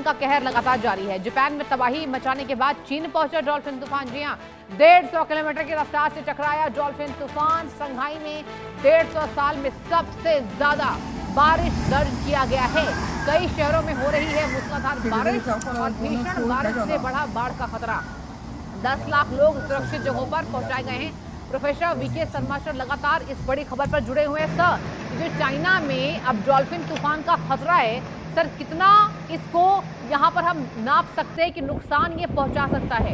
का कहर लगातार जारी है। जापान में तबाही मचाने के बाद चीन पहुंचा डॉल्फिन तूफान। जी हां, 150 किलोमीटर की रफ्तार से टकराया डॉल्फिन तूफान। शंघाई में 150 साल में सबसे ज्यादा बारिश दर्ज किया गया है। कई शहरों में हो रही है मूसलाधार बारिश और भीषण बारिश से बढ़ा बाढ़ का खतरा। 10 लाख लोग सुरक्षित जगहों पर पहुंचाए गए हैं। प्रोफेसर वीके शर्मा सर लगातार इस बड़ी खबर पर जुड़े हुए हैं। सर, जो चाइना में अब डॉल्फिन तूफान का खतरा है, सर कितना इसको यहाँ पर हम नाप सकते हैं कि नुकसान ये पहुंचा सकता है?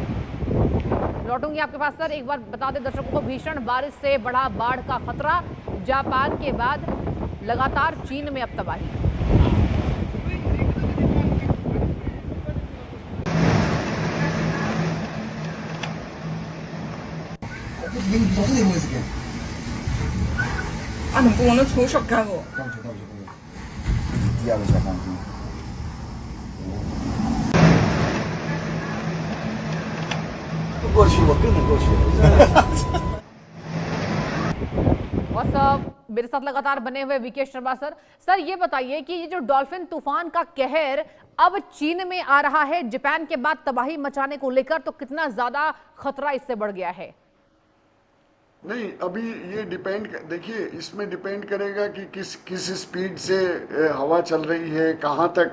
लौटूंगी आपके पास सर। एक बार बता दें दर्शकों को, भीषण बारिश से बढ़ा बाढ़ का खतरा। जापान के बाद लगातार चीन में अब तबाही।我能从手看我。第二个小胖子。过去我更能过去。और सब मेरे साथ लगातार बने हुए वीके शर्मा सर। सर ये बताइए कि ये जो डॉल्फिन तूफान का कहर अब चीन में आ रहा है, जापान के बाद तबाही मचाने को लेकर, तो कितना ज्यादा खतरा इससे बढ़ गया है? नहीं, अभी ये देखिए इसमें डिपेंड करेगा कि किस स्पीड से हवा चल रही है, कहाँ तक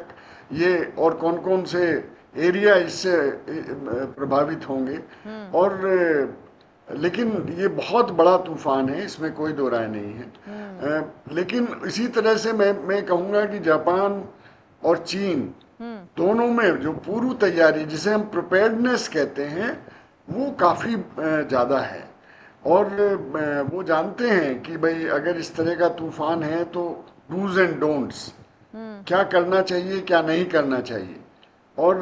ये, और कौन कौन से एरिया इससे प्रभावित होंगे। और लेकिन ये बहुत बड़ा तूफान है, इसमें कोई दो राय नहीं है। लेकिन इसी तरह से मैं कहूँगा कि जापान और चीन दोनों में जो पूर्व तैयारी, जिसे हम प्रिपेयर्डनेस कहते हैं, वो काफ़ी ज़्यादा है। और वो जानते हैं कि भाई अगर इस तरह का तूफान है तो डूज एंड डोंट्स, क्या करना चाहिए क्या नहीं करना चाहिए। और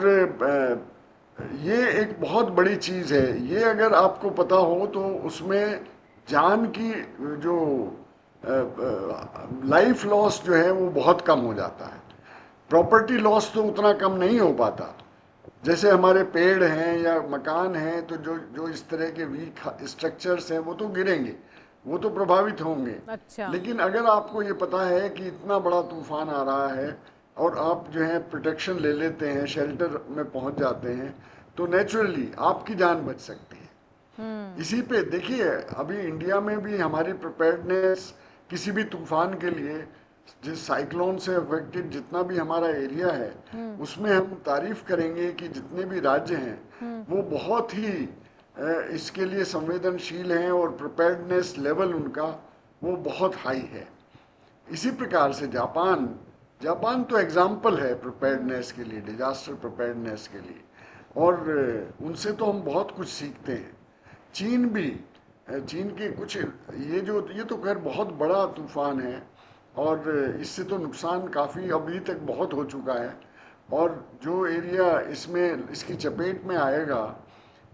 ये एक बहुत बड़ी चीज़ है। ये अगर आपको पता हो तो उसमें जान की जो लाइफ लॉस जो है वो बहुत कम हो जाता है। प्रॉपर्टी लॉस तो उतना कम नहीं हो पाता। जैसे हमारे पेड़ हैं या मकान हैं, तो जो इस तरह के वीक स्ट्रक्चर्स हैं वो तो गिरेंगे, वो तो प्रभावित होंगे। अच्छा। लेकिन अगर आपको ये पता है कि इतना बड़ा तूफान आ रहा है और आप जो है प्रोटेक्शन ले लेते हैं, शेल्टर में पहुंच जाते हैं, तो नेचुरली आपकी जान बच सकती है। इसी पे देखिए, अभी इंडिया में भी हमारी प्रिपेयर्डनेस किसी भी तूफान के लिए, जिस साइक्लोन से अफेक्टेड जितना भी हमारा एरिया है, उसमें हम तारीफ करेंगे कि जितने भी राज्य हैं वो बहुत ही इसके लिए संवेदनशील हैं और प्रिपेयर्डनेस लेवल उनका वो बहुत हाई है। इसी प्रकार से जापान तो एग्जाम्पल है प्रिपेयर्डनेस के लिए, डिजास्टर प्रिपेयर्डनेस के लिए, और उनसे तो हम बहुत कुछ सीखते हैं। चीन के कुछ ये तो खैर बहुत बड़ा तूफान है और इससे तो नुकसान काफ़ी अभी तक बहुत हो चुका है। और जो एरिया इसकी चपेट में आएगा,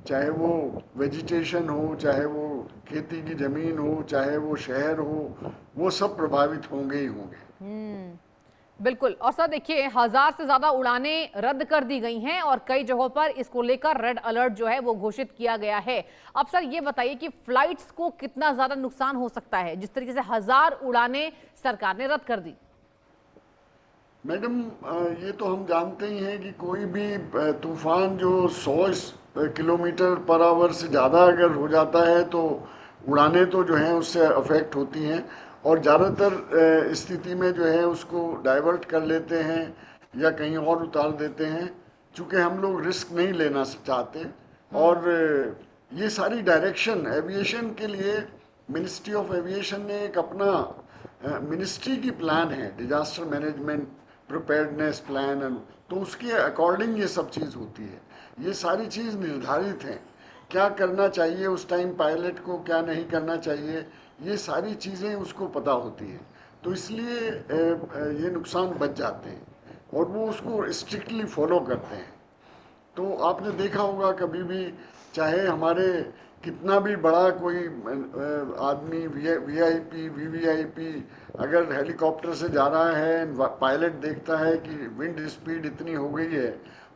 चाहे वो वेजिटेशन हो, चाहे वो खेती की ज़मीन हो, चाहे वो शहर हो, वो सब प्रभावित होंगे ही होंगे। बिल्कुल। और सर देखिए, 1000 से ज्यादा उड़ानें रद्द कर दी गई हैं और कई जगहों पर इसको लेकर रेड अलर्ट जो है वो घोषित किया गया है। अब सर ये बताइए कि फ्लाइट्स को कितना ज्यादा नुकसान हो सकता है, जिस तरीके से 1000 उड़ानें सरकार ने रद्द कर दी? मैडम, ये तो हम जानते ही हैं कि कोई भी तूफान जो 100 किलोमीटर पर आवर से ज़्यादा अगर हो जाता है तो उड़ानें तो जो हैं उससे अफेक्ट होती हैं, और ज़्यादातर स्थिति में जो है उसको डाइवर्ट कर लेते हैं या कहीं और उतार देते हैं, चूँकि हम लोग रिस्क नहीं लेना चाहते। और ये सारी डायरेक्शन एविएशन के लिए मिनिस्ट्री ऑफ एविएशन ने एक अपना मिनिस्ट्री की प्लान है, डिजास्टर मैनेजमेंट प्रिपेयर्डनेस प्लान, तो उसके अकॉर्डिंग ये सब चीज़ होती है। ये सारी चीज़ निर्धारित हैं, क्या करना चाहिए उस टाइम पायलट को, क्या नहीं करना चाहिए, ये सारी चीज़ें उसको पता होती है। तो इसलिए ये नुकसान बच जाते हैं और वो उसको स्ट्रिक्टली फॉलो करते हैं। तो आपने देखा होगा कभी भी, चाहे हमारे कितना भी बड़ा कोई आदमी वीआईपी वीवीआईपी अगर हेलीकॉप्टर से जा रहा है, पायलट देखता है कि विंड स्पीड इतनी हो गई है,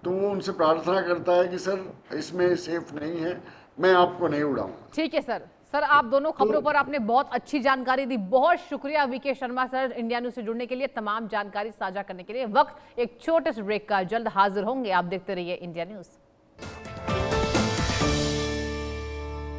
तो वो उनसे प्रार्थना करता है कि सर इसमें सेफ नहीं है, मैं आपको नहीं उड़ाऊंगा। ठीक है सर, सर आप दोनों खबरों पर आपने बहुत अच्छी जानकारी दी, बहुत शुक्रिया VK Sharma sir India News से जुड़ने के लिए, तमाम जानकारी साझा करने के लिए। वक्त एक छोटे से ब्रेक का, जल्द हाजिर होंगे, आप देखते रहिए इंडिया न्यूज।